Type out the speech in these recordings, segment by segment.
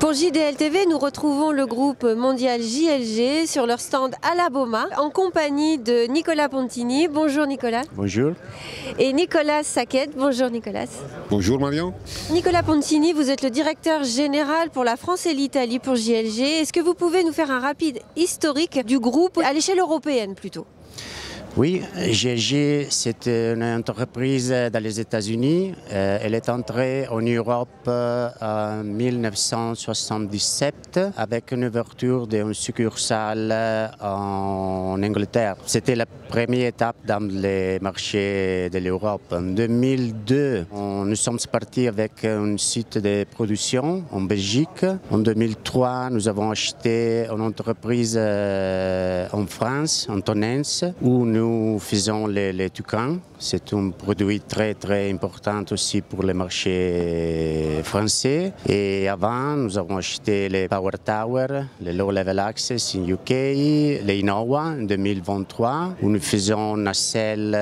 Pour JDL TV, nous retrouvons le groupe mondial JLG sur leur stand à la Bauma en compagnie de Nicolas Pontini. Bonjour Nicolas. Bonjour. Et Nicolas Saquet. Bonjour Nicolas. Bonjour Marion. Nicolas Pontini, vous êtes le directeur général pour la France et l'Italie pour JLG. Est-ce que vous pouvez nous faire un rapide historique du groupe à l'échelle européenne plutôt ? Oui, JLG, c'est une entreprise dans les États-Unis. Elle est entrée en Europe en 1977 avec une ouverture d'une succursale en Angleterre. C'était la première étape dans les marchés de l'Europe. En 2002, nous sommes partis avec un site de production en Belgique. En 2003, nous avons acheté une entreprise en France, en Tonens, où nous faisons les toucans. C'est un produit très important aussi pour le marché français. Et avant, nous avons acheté les Power Tower, les Low Level Access en UK, les Innova en 2023, où nous faisons nacelle,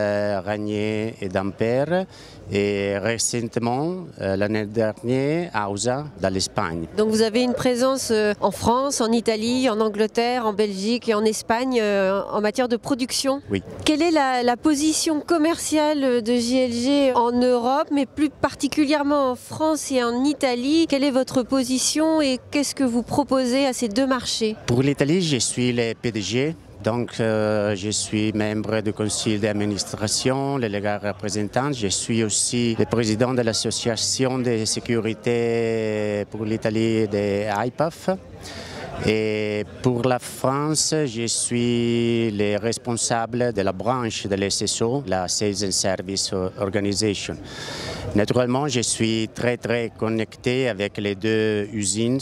ranier et dampère. Et récemment, l'année dernière, AUSA, dans l'Espagne. Donc vous avez une présence en France, en Italie, en Angleterre, en Belgique et en Espagne en matière de production. Oui. Quelle est la position commerciale de JLG en Europe, mais plus particulièrement en France et en Italie? Quelle est votre position et qu'est-ce que vous proposez à ces deux marchés? Pour l'Italie, je suis le PDG. Donc, je suis membre du conseil d'administration, le légal représentant. Je suis aussi le président de l'association de sécurité pour l'Italie de IPAF. Et pour la France, je suis le responsable de la branche de l'SSO, la Sales and Service Organization. Naturellement, je suis très connecté avec les deux usines.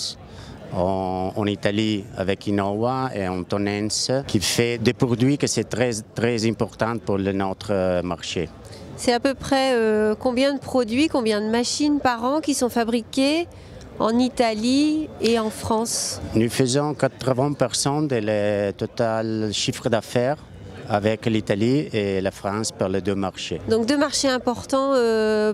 En Italie avec Innova et en Tonens, qui fait des produits que c'est très important pour notre marché. C'est à peu près combien de produits, combien de machines par an qui sont fabriquées en Italie et en France? Nous faisons 80% du total chiffre d'affaires avec l'Italie et la France pour les deux marchés. Donc deux marchés importants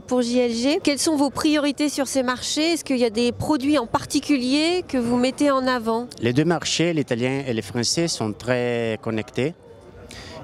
pour JLG. Quelles sont vos priorités sur ces marchés? Est-ce qu'il y a des produits en particulier que vous mettez en avant? Les deux marchés, l'italien et le français, sont très connectés.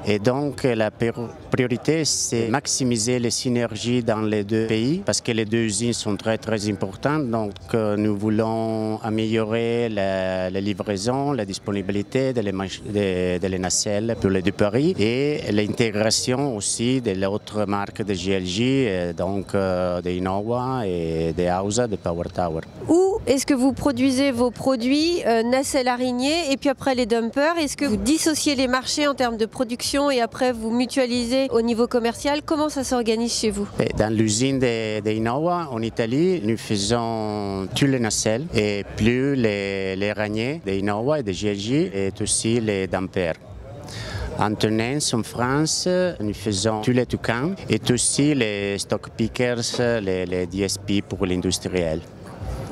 Et donc la priorité, c'est maximiser les synergies dans les deux pays parce que les deux usines sont très importantes. Donc nous voulons améliorer la livraison, la disponibilité de les nacelles pour les deux paris et l'intégration aussi de l'autre marque de JLG, donc de Innova et de AUSA, de Power Tower. Où est-ce que vous produisez vos produits, nacelles araignées et puis après les dumpers? Est-ce que vous dissociez les marchés en termes de production et après vous mutualisez au niveau commercial? Comment ça s'organise chez vous? Dans l'usine de Innova en Italie, nous faisons tous les nacelles et plus les raniers de Innova et de JLG et aussi les dampers. En Tonens, en France, nous faisons tous les toucans et aussi les stock pickers, les DSP pour l'industriel.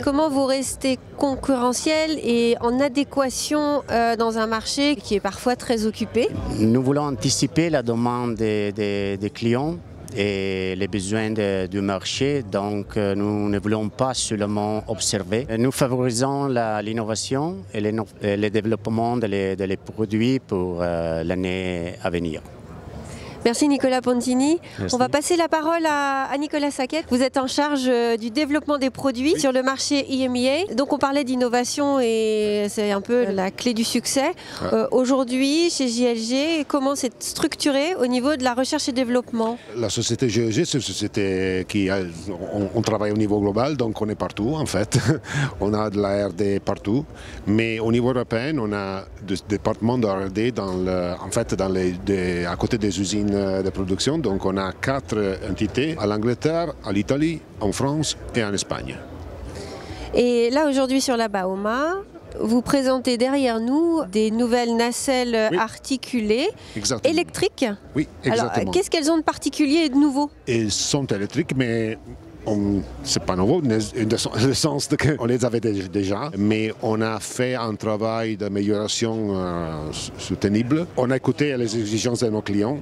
Comment vous restez concurrentiel et en adéquation dans un marché qui est parfois très occupé? Nous voulons anticiper la demande des clients et les besoins du marché, donc nous ne voulons pas seulement observer. Nous favorisons l'innovation et le développement des produits pour l'année à venir. Merci Nicolas Pontini. Merci. On va passer la parole à Nicolas Saquet. Vous êtes en charge du développement des produits sur le marché EMEA. Donc on parlait d'innovation et c'est un peu la clé du succès. Aujourd'hui, chez JLG, comment c'est structuré au niveau de la recherche et développement? La société JLG, c'est une société on travaille au niveau global, donc on est partout en fait. On a de la R&D partout, mais au niveau européen, on a des départements de R&D à côté des usines de production. Donc on a 4 entités à l'Angleterre, à l'Italie, en France et en Espagne. Et là aujourd'hui sur la Bauma, vous présentez derrière nous des nouvelles nacelles articulées, électriques. Oui, exactement. Alors qu'est-ce qu'elles ont de particulier et de nouveau? Elles sont électriques, mais c'est pas nouveau, dans le sens qu'on les avait déjà, mais on a fait un travail d'amélioration soutenable. On a écouté les exigences de nos clients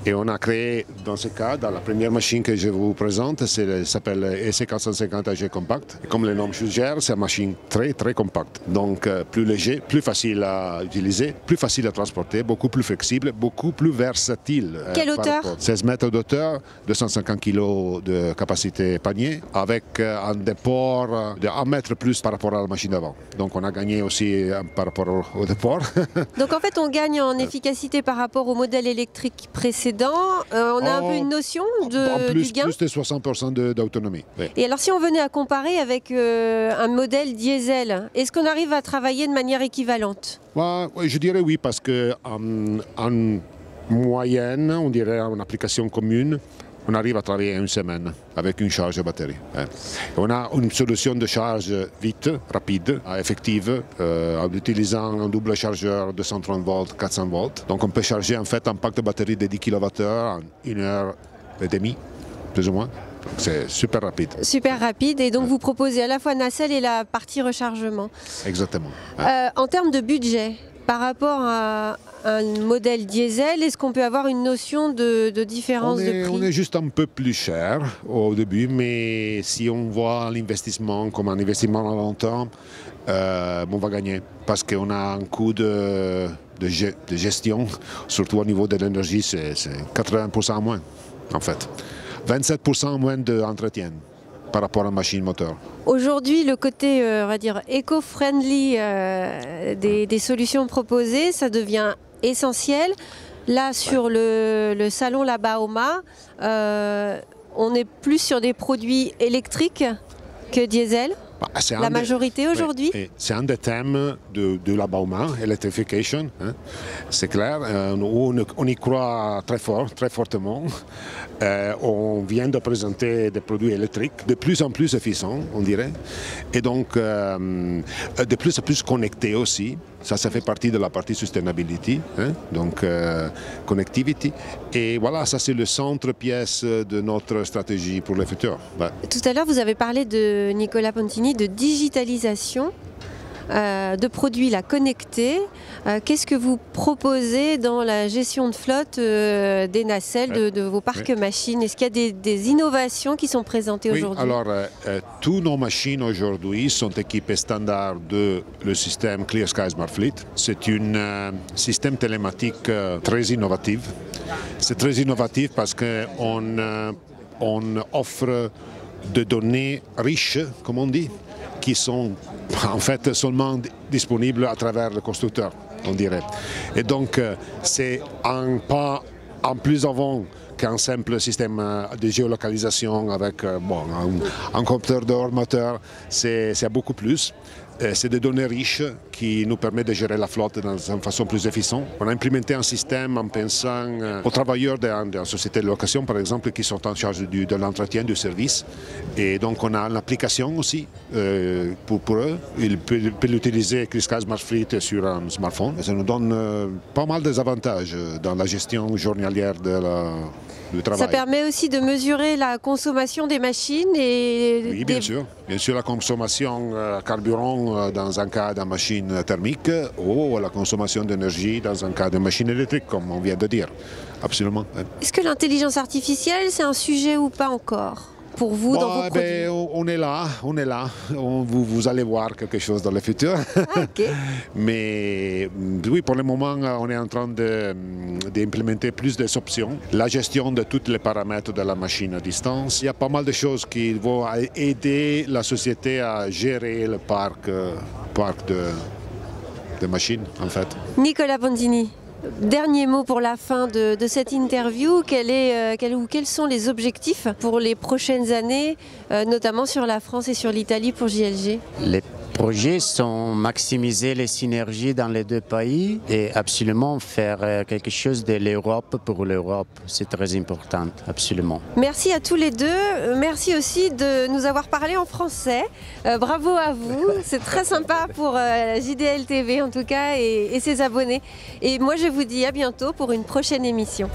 et on a créé, dans ce cas, dans la première machine que je vous présente, elle s'appelle EC450 AG Compact. Et comme le nom suggère, c'est une machine très très compacte, donc plus léger, plus facile à utiliser, plus facile à transporter, beaucoup plus flexible, beaucoup plus versatile. Quelle hauteur? 16 mètres d'auteur, 250 kg de capacité panier, avec un déport de 1 mètre plus par rapport à la machine d'avant. Donc on a gagné aussi par rapport au déport. Donc en fait on gagne en efficacité par rapport au modèle électrique précédent. On a un peu une notion du gain? Plus de 60% d'autonomie. Oui. Et alors si on venait à comparer avec un modèle diesel, est-ce qu'on arrive à travailler de manière équivalente? Je dirais oui, parce qu'en moyenne, on dirait en application commune, on arrive à travailler une semaine avec une charge de batterie. On a une solution de charge vite, rapide, effective, en utilisant un double chargeur de 130 volts, 400 volts. Donc on peut charger en fait un pack de batterie de 10 kWh en 1h30, plus ou moins. C'est super rapide. Super rapide, et donc vous proposez à la fois nacelle et la partie rechargement. Exactement. En termes de budget, par rapport à un modèle diesel, est-ce qu'on peut avoir une notion de différence de prix? On est juste un peu plus cher au début, mais si on voit l'investissement comme un investissement à long terme, on va gagner parce qu'on a un coût de gestion, surtout au niveau de l'énergie, c'est 80% moins en fait. 27% moins d'entretien par rapport à une machine moteur. Aujourd'hui, le côté, on va dire, éco-friendly des solutions proposées, ça devient essentiel. Là, sur le salon La Bauma, on est plus sur des produits électriques que diesel. La majorité aujourd'hui? C'est un des thèmes de la Bauma, Electrification. Hein. C'est clair, on y croit très fort, très fortement. On vient de présenter des produits électriques de plus en plus efficients, on dirait, et donc de plus en plus connectés aussi. Ça fait partie de la partie sustainability, hein, donc connectivity. Et voilà, ça c'est le centre-pièce de notre stratégie pour le futur. Ouais. Tout à l'heure, vous avez parlé de Nicolas Pontini de digitalisation de produits connectés. Qu'est-ce que vous proposez dans la gestion de flotte des nacelles, de vos parcs machines? Est-ce qu'il y a des innovations qui sont présentées aujourd'hui? Alors, toutes nos machines aujourd'hui sont équipées standard de le système Clear Sky Smart Fleet. C'est un système télématique très innovatif. C'est très innovatif parce qu'on offre des données riches, comme on dit, qui sont en fait seulement disponibles à travers le constructeur, on dirait. Et donc c'est un pas en plus avant qu'un simple système de géolocalisation avec un compteur de hors moteur, c'est beaucoup plus. C'est des données riches qui nous permettent de gérer la flotte d'une façon plus efficiente. On a implémenté un système en pensant aux travailleurs de la société de location, par exemple, qui sont en charge de l'entretien du service. Et donc on a une application aussi pour eux. Ils peuvent l'utiliser, Clear Smart Fleet, sur un smartphone. Ça nous donne pas mal d'avantages dans la gestion journalière du travail. Ça permet aussi de mesurer la consommation des machines et... Oui, bien sûr. Bien sûr, la consommation carburant dans un cas de machine thermique ou la consommation d'énergie dans un cas de machine électrique, comme on vient de dire. Absolument. Est-ce que l'intelligence artificielle, c'est un sujet ou pas encore pour vous dans vos produits? On est là. Vous allez voir quelque chose dans le futur. Okay. Mais oui, pour le moment, on est en train d'implémenter plus d'options. La gestion de tous les paramètres de la machine à distance. Il y a pas mal de choses qui vont aider la société à gérer le parc de machines, en fait. Nicolas Pontini, dernier mot pour la fin de cette interview. Quels sont les objectifs pour les prochaines années, notamment sur la France et sur l'Italie pour JLG? Les projets sont maximiser les synergies dans les deux pays et absolument faire quelque chose de l'Europe pour l'Europe. C'est très important, absolument. Merci à tous les deux. Merci aussi de nous avoir parlé en français. Bravo à vous. C'est très sympa pour JDL TV en tout cas et ses abonnés. Et moi je vous dis à bientôt pour une prochaine émission.